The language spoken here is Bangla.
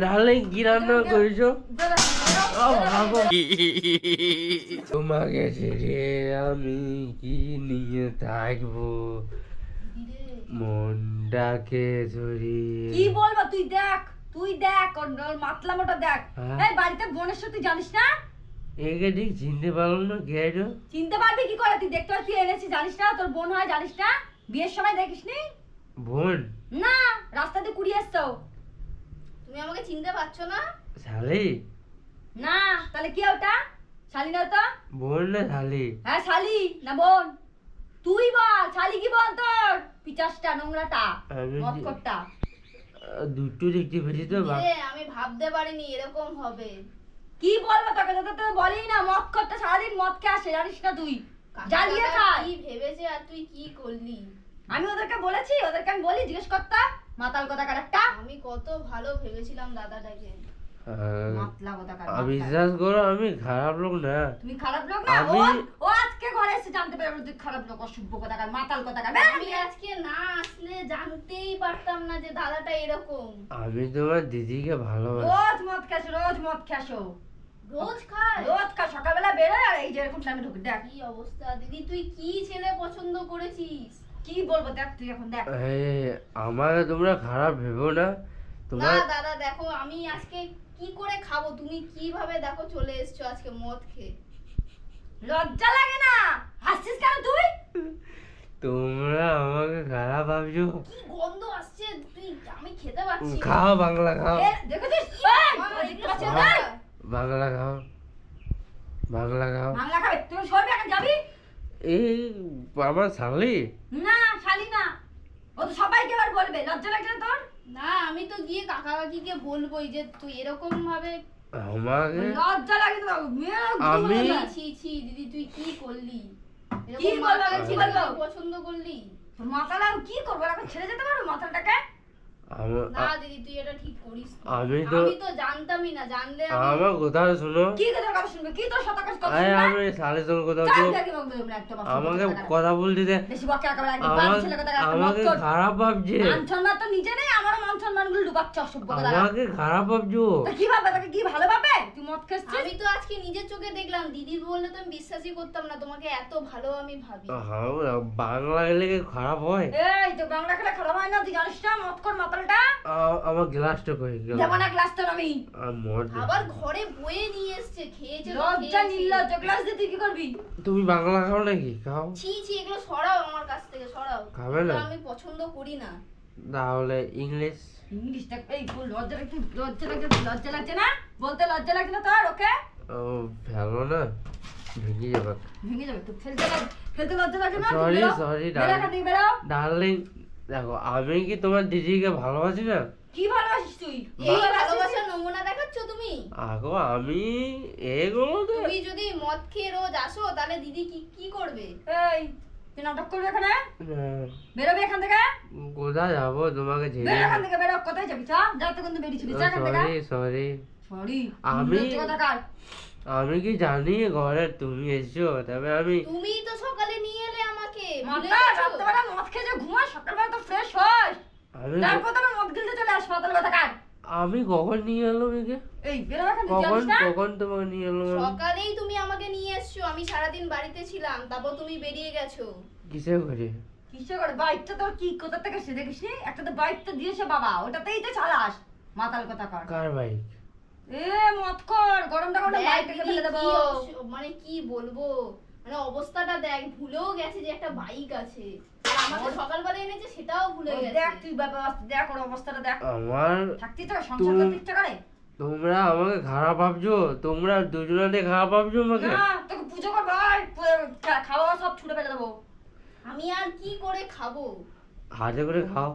তাহলে কি রান্না করেছো? তোমাকে ছেড়ে আমি কি নিয়ে থাকবো, মনটাকে ধরি। কি বলবো? তুই দেখ ওর মাতলামোটা দেখ। এই বাড়িতে বোনের সাথে তুই জানিস না? একে ঠিক চিনতে পারলাম না। কে এটা? চিনতে পারবি কি করে? তুই দেখতে পাচ্ছিস এনেছি, জানিস না? তোর বোন হয়, জানিস না? বিয়ের সময় দেখিসনি? বোন না, রাস্তাতে কুড়িয়ে এসছো। তুমি আমাকে চিনতে পারছো না? শালি? না, তাহলে কি ওটা? শালি না তো? বোন না শালি? হ্যাঁ শালি না বোন? তুই বল, শালি কি বল তোর? পিচাসটা, নোংরাটা, মদকটটা। দুটো দেখতে পেয়েছি তো। আমি ভাবতে পারিনি এরকম হবে। কি বলবো তোকে? তো বলেই না, মদ করতে সারাদিন মদ খেয়ে আসে, জানিস না তুই? জ্বালিয়ে খায়। কি ভেবেছে আর তুই কি করলি? আমি ওদেরকে বলেছি, ওদেরকে আমি বলি জিজ্ঞেস করতে, মাতাল কোথাকার একটা। আমি কত ভালো ভেবেছিলাম দাদাটাকে। মাতলা কোথাকার। বিশ্বাস করো আমি খারাপ লোক না। তুমি খারাপ লোক না? ও আজকে ঘরে এসে জানতে পারবে তুই খারাপ লোক, অসভ্য কোথাকার, মাতাল কোথাকার। আমি আজকে না আসলে জানতেই পারতাম না যে দাদাটা এরকম। আমি তোমার দিদিকে ভালোবাসি। রোজ মদ খাস, রোজ মদ খাসো। রোজ খায়? রোজ খা, সকালবেলা বেরোয় আর এই যে এরকম টাইমে ঢুকে। দেখ কি অবস্থা দিদি, তুই কি ছেলে পছন্দ করেছিস? কি বলবো, দেখ তুই এখন দেখ। আমাকে তোমরা খারাপ ভেবো না। না তোমার দাদা দেখো, আমি আজকে কি করে খাবো? তুমি কিভাবে দেখো চলে এসছো আজকে মদ খেয়ে। লজ্জা লাগে না? হাসছিস কেন তুই? তোমরা আমাকে খারাপ ভাবছো। কি গন্ধ আসছে, তুই আমি খেতে পাচ্ছি না। খাও বাংলা খাও। দেখেছিস? বাংলা খাও, বাংলা খাও। বাংলা খাবে? তুই সরবি, এখন যাবি? এই আমার শালি? না শালি না, ও তো সবাইকে এবার বলবে। লজ্জা লাগছে না তোর? না আমি তো গিয়ে কাকা কাকিকে বলবোই যে তুই এরকম ভাবে। আমাকে লজ্জা লাগে তো? আমি ছি ছি দিদি, তুই কি করলি? কি এরকম বলবো? মাতাল কি ছেলেকে বলবো? পছন্দ করলি? মাতাল আর কি করবো? এখন ছেড়ে যেতে পারো মাতালটাকে? না দিদি তুই এটা ঠিক করিস না। আমি তো জানতামই না, জানলে আমার কথা শোনো। কি তোর কথা শুনবে? কি তোর সাথে কথা আরে শুনবে? আমি শালির সঙ্গে কথা চাল বলছি। দেখি বলবে না একটা কথা। আমাকে কথা বলতে দে। বেশি বকে একেবারে একদম বাজে ছেলে কথা। আমাকে খারাপ ভাবছে। মান সম্মান তো নিজে নেই, আমার মান সম্মানগুলো ডুবাচ্ছে অসভ্য কথা। আমাকে খারাপ ভাবছো। তো কি ভাবে? তাকে কি ভালো ভাবে? তুই মদ খাচ্ছিস? আমি তো আজকে নিজের চোখে দেখলাম, দিদি বললে তো আমি বিশ্বাসই করতাম না তোমাকে এত ভালো আমি ভাবি। বাংলা লেগে খারাপ হয়? এই তো বাংলা খেলে খারাপ হয় না, তুই জানিস না? মদ কর মাতালটা। আমার গ্লাসটা কই গেল? দেব না গ্লাস তোর আমি। মদ। আবার ঘরে বয়ে নিয়ে এসছে, খেয়েছে তো লজ্জা খেয়েছে। নির্লজ্জ, গ্লাস দিয়ে তুই কি করবি? তুমি বাংলা খাও নাকি? খাও। ছি ছি, এগুলো সরাও আমার কাছ থেকে, সরাও। খাবে না? এগুলো আমি পছন্দ করি না। তাহলে ইংলিশ। ইংলিশটা এই ফুল লজ্জা লাগছে, লজ্জা লাগছে না? বলতে লজ্জা লাগছে না তোর? ওকে ও ভালো না, ভেঙে যাবে। ভেঙে যাবে তো। ফেলতে লজ্জা লাগে না? সরি বেরো এখান থেকে, বেরো। ডার্লিং। দেখো আমি কি তোমার দিদিকে ভালোবাসি না? কি ভালোবাসিস তুই? এই ভালোবাসার নমুনা দেখাচ্ছ তুমি? আগো আমি এগুলো তো। তুমি যদি মদ খেয়ে রোজ আসো তাহলে দিদি কি কি করবে? এই তুই নাটক করবি এখানে? হ্যাঁ। বেরোবি এখান থেকে? কোথায় যাবো তোমাকে ছেড়ে? বেরো এখান থেকে, বেরো। কোথায় যাবি? যা তো কিন্তু বেরিয়েছিলি, যা এখান থেকে। সরি। সরি? আমি- আমি কি জানি ঘরে তুমি এসছো, তবে আমি তুমিই তো সকালে নিয়ে এলে আমাকে, ভুলে মাথা গেছো? রাত্রেবেলা মদ খেয়ে যে ঘুমাস, সকালবেলা তো ফ্রেশ হস। আমি তারপর তো আমার মদ গিলতে চলে আস, মাতাল কোথাকার। আমি কখন নিয়ে এলাম একে? এই বেরো এখান থেকে, কখন জানিস না? কখন তোমাকে নিয়ে এলাম আমি? সকালেই তুমি আমাকে নিয়ে এসছো, আমি সারাদিন বাড়িতে ছিলাম, তারপর তুমি বেরিয়ে গেছো। কিসে করে? কিসে করে? বাইকটা তোর কি কোথা থেকে সে দেখিসনি? একটা তো বাইক তো দিয়েছে বাবা, ওটাতেই তো চালাস, মাতাল কোথাকার। কার বাইক? এ মদ কর, গরমটা করে দেখ বাইকটাকে দিদি, ফেলে দেবো। মানে কি বলবো, মানে অবস্থাটা দেখ, ভুলেও গেছে যে একটা বাইক আছে, আর আমাকে সকালবেলা এনেছে সেটাও ভুলে গেছে। দেখ তুই বাবা, দেখ ওর অবস্থাটা দেখ। আমার থাকতি তো সংসার করতে ইচ্ছা করে তোমরা আমাকে খারাপ ভাবছো, তোমরা দুজনে খারাপ ভাবছো আমাকে। না? তোকে পুজো করবো, খাওয়া সব ছুটে ফেলে দেবো। আমি আর কি করে খাবো? হাতে করে খাও।